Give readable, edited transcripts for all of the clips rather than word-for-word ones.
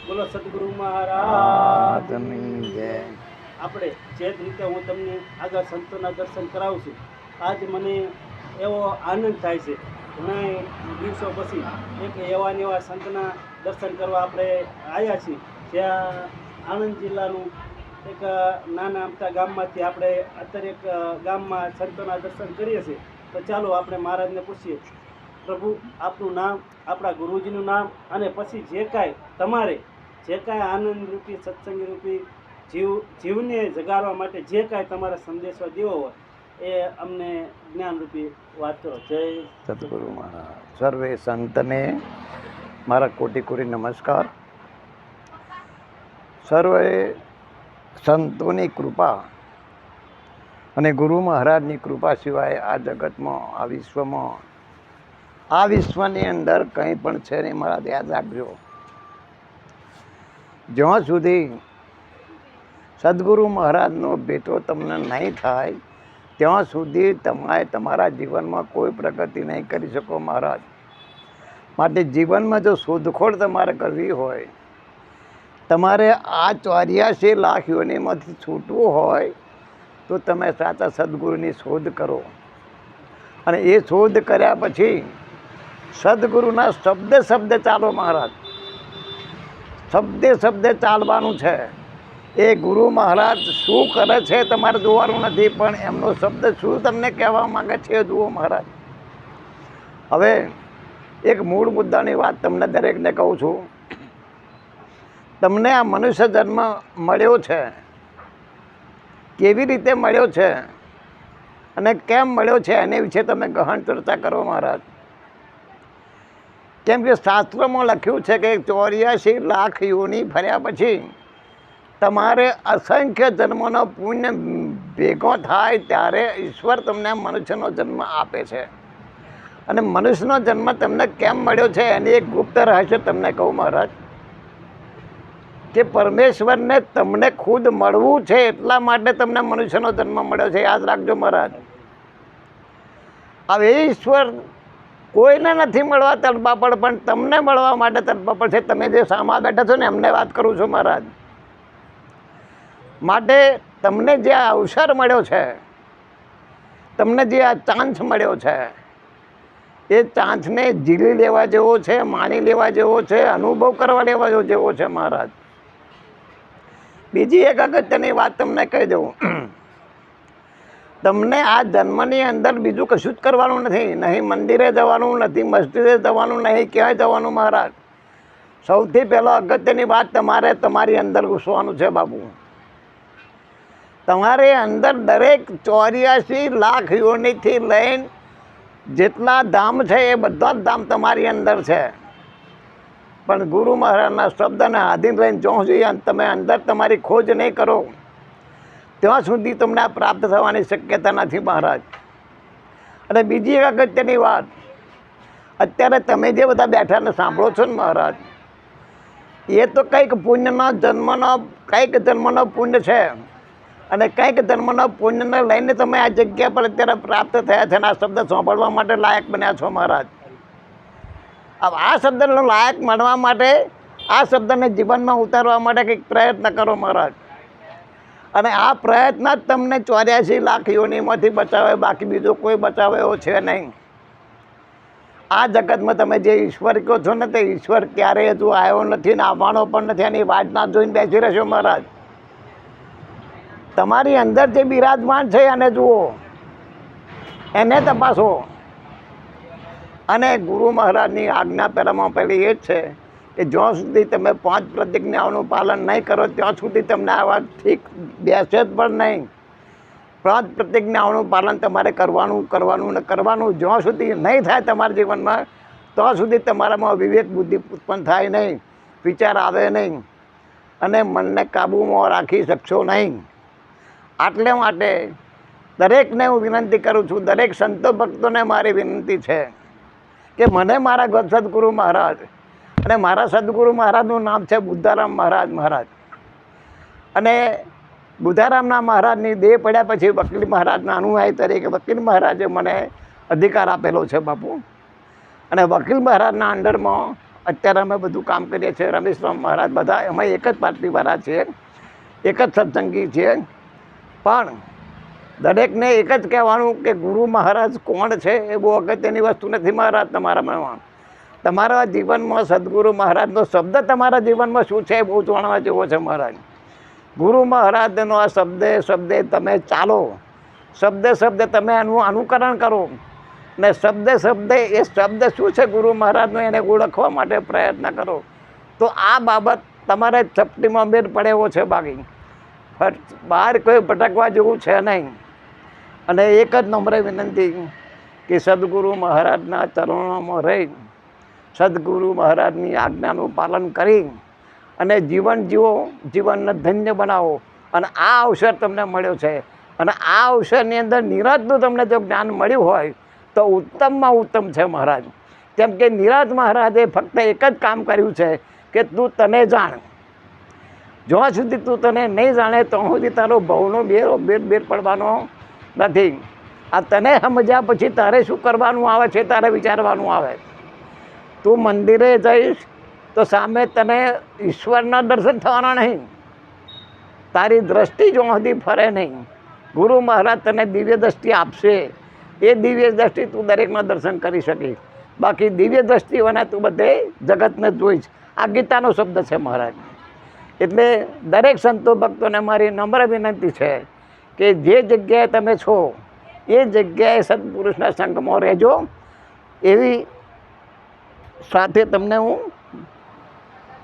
બોલો સદગુરુ મહારાજની જય. આપણે જે રીતે હું તમને આગળ સંતોના દર્શન કરાવું છું, આજ મને એવો આનંદ થાય છે. ઘણા દિવસો પછી એક એવા ને એવા સંતના દર્શન કરવા આપણે આવ્યા છીએ, જ્યાં આણંદ જિલ્લાનું એક નાના અમથા ગામમાંથી આપણે અત્યારે એક ગામમાં સંતોના દર્શન કરીએ છીએ. તો ચાલો આપણે મહારાજને પૂછીએ, પ્રભુ આપનું નામ, આપણા ગુરુજીનું નામ, અને પછી જે કાંઈ તમારે જે કાંઈ આનંદ રૂપી સત્સંગ રૂપી જીવને જગાડવા માટે જે કાંઈ તમારે સંદેશો દેવો હોય એ અમને જ્ઞાનરૂપી વાત કરો. જય સદગુરુ મહારાજ. સર્વે સંતને મારા કોટી કોટી નમસ્કાર. સર્વે સંતોની કૃપા અને ગુરુ મહારાજની કૃપા સિવાય આ જગતમાં, આ વિશ્વની અંદર કંઈ પણ છે નહીં. મારા યાદ રાખજો, જ્યાં સુધી સદગુરુ મહારાજનો ભેટો તમને નહીં થાય ત્યાં સુધી તમે તમારા જીવનમાં કોઈ પ્રગતિ નહીં કરી શકો મહારાજ. માટે જીવનમાં જો શોધખોળ તમારે કરવી હોય, તમારે આ 84 લાખ યોનિમાંથી છૂટવું હોય તો તમે સાચા સદગુરુની શોધ કરો. અને એ શોધ કર્યા પછી સદગુરુના શબ્દે ચાલો મહારાજ. શબ્દે ચાલવાનું છે. એ ગુરુ મહારાજ શું કરે છે તમારે જોવાનું નથી, પણ એમનો શબ્દ શું તમને કહેવા માંગે છે એ જુઓ મહારાજ. હવે એક મૂળ મુદ્દાની વાત તમને દરેકને કહું છું. તમને આ મનુષ્ય જન્મ મળ્યો છે, કેવી રીતે મળ્યો છે અને કેમ મળ્યો છે એની વિશે તમે ગહન ચર્ચા કરો મહારાજ. કેમ કે શાસ્ત્રમાં લખ્યું છે કે 84 લાખ યોની ફર્યા પછી તમારે અસંખ્ય જન્મનો પુણ્ય ભેગો થાય ત્યારે ઈશ્વર તમને મનુષ્યનો જન્મ આપે છે. અને મનુષ્યનો જન્મ તમને કેમ મળ્યો છે એની એક ગુપ્ત રહસ્ય તમને કહું મહારાજ, કે પરમેશ્વરને તમને ખુદ મળવું છે એટલા માટે તમને મનુષ્યનો જન્મ મળ્યો છે. યાદ રાખજો મહારાજ. હવે ઈશ્વર કોઈને નથી મળવા તડપાપડ, પણ તમને મળવા માટે તડપાપડ છે. તમે જે સામા બેઠા છો ને એમને વાત કરું છું મહારાજ. માટે તમને જે આ અવસર મળ્યો છે, તમને જે આ ચાન્સ મળ્યો છે, એ ચાન્સને ઝીલી લેવા જેવો છે, માણી લેવા જેવો છે, અનુભવ કરવા લેવા જેવો છે મહારાજ. બીજી એક અગત્યની વાત તમને કહી દઉં, તમને આ જન્મની અંદર બીજું કશું જ કરવાનું નથી. નહીં મંદિરે જવાનું, નથી મસ્જિદે જવાનું, નહીં ક્યાંય જવાનું મહારાજ. સૌથી પહેલો અગત્યની વાત તમારે તમારી અંદર ઘૂસવાનું છે બાબુ. તમારે અંદર દરેક 84 લાખ યોનિથી લઈને જેટલા ધામ છે એ બધા જ ધામ તમારી અંદર છે. પણ ગુરુ મહારાજના શબ્દને આધીન રહીને જ્યાં સુધી તમે અંદર તમારી ખોજ નહીં કરો ત્યાં સુધી તમને આ પ્રાપ્ત થવાની શક્યતા નથી મહારાજ. અને બીજી એક અગત્યની વાત, અત્યારે તમે જે બધા બેઠાને સાંભળો છો ને મહારાજ, એ તો કંઈક જન્મનો પુણ્ય છે. અને કંઈક જન્મનો પુણ્યને લઈને તમે આ જગ્યા પર અત્યારે પ્રાપ્ત થયા છે અને આ શબ્દ સાંભળવા માટે લાયક બન્યા છો મહારાજ. હવે આ શબ્દનો લાયક મળવા માટે, આ શબ્દને જીવનમાં ઉતારવા માટે કંઈક પ્રયત્ન કરો મહારાજ. અને આ પ્રયત્ન જ તમને 84 લાખ યોનિમાંથી બચાવે, બાકી બીજો કોઈ બચાવે એવો છે નહીં. આ જગતમાં તમે જે ઈશ્વર કહો છો ને, તે ઈશ્વર ક્યારેય હજુ આવ્યો નથી ને આવવાનો પણ નથી. એની વાટના જોઈને બેસી રહેશો મહારાજ. તમારી અંદર જે બિરાજમાન છે એને જુઓ, એને તપાસો. અને ગુરુ મહારાજની આજ્ઞા પહેલામાં પહેલી એ જ છે કે જ્યાં સુધી તમે 5 પ્રતિજ્ઞાઓનું પાલન નહીં કરો ત્યાં સુધી તમને આ વાત ઠીક બેસે જ પણ નહીં. 5 પ્રતિજ્ઞાઓનું પાલન તમારે કરવાનું. જ્યાં સુધી નહીં થાય તમારા જીવનમાં ત્યાં સુધી તમારામાં વિવેક બુદ્ધિ ઉત્પન્ન થાય નહીં, વિચાર આવે નહીં, અને મનને કાબૂમાં રાખી શકશો નહીં. આટલે માટે દરેકને હું વિનંતી કરું છું, દરેક સંતો ભક્તોને મારી વિનંતી છે કે મને મારા સદગુરુ મહારાજ, અને મારા સદગુરુ મહારાજનું નામ છે બુદ્ધારામ મહારાજ. અને બુદ્ધારામના મહારાજની દેહ પડ્યા પછી વકીલ મહારાજના અનુયાયી તરીકે વકીલ મહારાજે મને અધિકાર આપેલો છે બાપુ. અને વકીલ મહારાજના અંડરમાં અત્યારે અમે બધું કામ કરીએ છીએ રમેશરામ મહારાજ બધા અમે એક જ પાર્ટીવાળા છીએ, એક જ સત્સંગી છીએ. પણ દરેકને એક જ કહેવાનું કે ગુરુ મહારાજ કોણ છે એ બહુ અગત્યની વસ્તુ નથી મહારાજ તમારામાં. તમારા જીવનમાં સદગુરુ મહારાજનો શબ્દ તમારા જીવનમાં શું છે એ બહુ જાણવા જેવો છે મહારાજ. ગુરુ મહારાજનો આ શબ્દે તમે ચાલો, શબ્દે તમે એનું અનુકરણ કરો ને શબ્દે એ શબ્દ શું છે ગુરુ મહારાજનો એને ઓળખવા માટે પ્રયત્ન કરો. તો આ બાબત તમારે ચપટીમાં મેળ પડે એવો છે. બાકી બહાર કોઈ ભટકવા જેવું છે નહીં. અને એક જ નમ્ર વિનંતી કે સદગુરુ મહારાજના ચરણોમાં રહી, સદગુરુ મહારાજની આજ્ઞાનું પાલન કરી અને જીવન જીવો, જીવનને ધન્ય બનાવો. અને આ અવસર તમને મળ્યો છે અને આ અવસરની અંદર નિરાજનું તમને જો જ્ઞાન મળ્યું હોય તો ઉત્તમમાં ઉત્તમ છે મહારાજ. કેમ કે નિરાજ મહારાજે ફક્ત એક જ કામ કર્યું છે કે તું તને જાણ. જ્યાં સુધી તું તને નહીં જાણે તો સુધી તારો ભવનો બેર પડવાનો નથી. આ તને સમજ્યા પછી તારે શું કરવાનું આવે છે તારે વિચારવાનું આવે. તું મંદિરે જઈશ તો સામે તને ઈશ્વરના દર્શન થવાના નહીં. તારી દ્રષ્ટિ જ્યાં સુધી ફરે નહીં. ગુરુ મહારાજ તને દિવ્ય દ્રષ્ટિ આપશે. એ દિવ્ય દ્રષ્ટિ તું દરેકના દર્શન કરી શકીશ. બાકી દિવ્ય દ્રષ્ટિઓને તું બધે જગતને જોઈશ. આ ગીતાનો શબ્દ છે મહારાજ. એટલે દરેક સંતો ભક્તોને મારી નમ્ર વિનંતી છે કે જે જગ્યાએ તમે છો એ જગ્યાએ સત્પુરુષના સંગમાં રહેજો. એવી સાથે તમને હું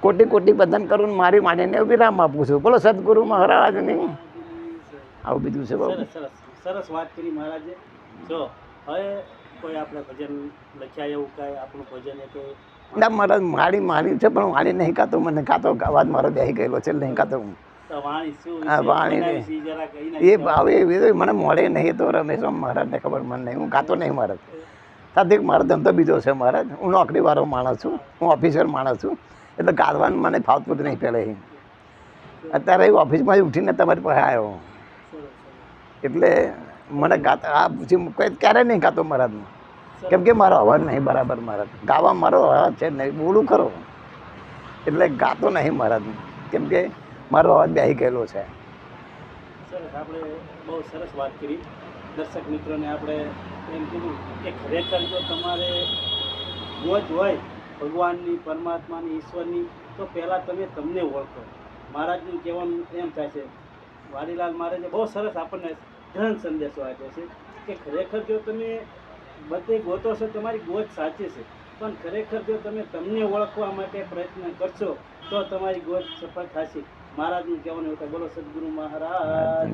કોટી બદન કરું મારી માનીને વિરામ આપું છું. બોલો સદગુરુ મહારાજની. આવું બીજું છે બાબુ. સરસ વાત કરી મહારાજે. જો હવે કોઈ આપણે ભજન લખ્યા એવું કાંઈ આપણું ભજન એ કંઈ ના મહારાજ મારી છે પણ વાણી નહીં કાતો મને કાતો અવાજ મારો બેસી ગયેલો છે નહીં કાતો હું. વાણી શું હા વાણી એ ભાવે એ મને મળે નહીં તો રમેશરામ મહારાજને ખબર મને નહીં. હું ગાતો નહીં મહારાજ. સાથે મારો ધંધો બીજો છે મહારાજ. હું નોકરીવાળો માણસ છું, હું ઓફિસર માણસ છું. એટલે ગાવાનું મને ફાવતું જ નહીં પહેલે. અત્યારે ઓફિસમાં ઉઠીને તમારી પાસે આવ્યો. એટલે મને ગાતા આ પછી ક્યારે નહીં ગાતો મહારાજ. કેમ કે મારો અવાજ નહીં બરાબર મહારાજ. ગાવા મારો અવાજ છે નહીં, બોલું ખરો એટલે ગાતો નહીં મહારાજ. કેમ કે મારો અવાજ બેસી ગયેલો છે. સરસ, આપણે બહુ સરસ વાત કરી. દર્શક મિત્રોને આપણે એમ કીધું કે ખરેખર જો તમારે મોજ હોય ભગવાનની, પરમાત્માની, ઈશ્વરની, તો પહેલાં તમે તમને ઓળખો. મહારાજનું કહેવાનું એમ થાય છે, વાડીલાલ મહારાજે બહુ સરસ આપણને ધ્યાન સંદેશો આપ્યો છે કે ખરેખર જો તમે બધે ગોતો છો તમારી ગોત સાચી છે, પણ ખરેખર જો તમે તમને ઓળખવા માટે પ્રયત્ન કરશો તો તમારી ગોત સફળ થશે. મહારાજનું કહેવાનું એવું થાય. બોલો સદગુરુ મહારાજ.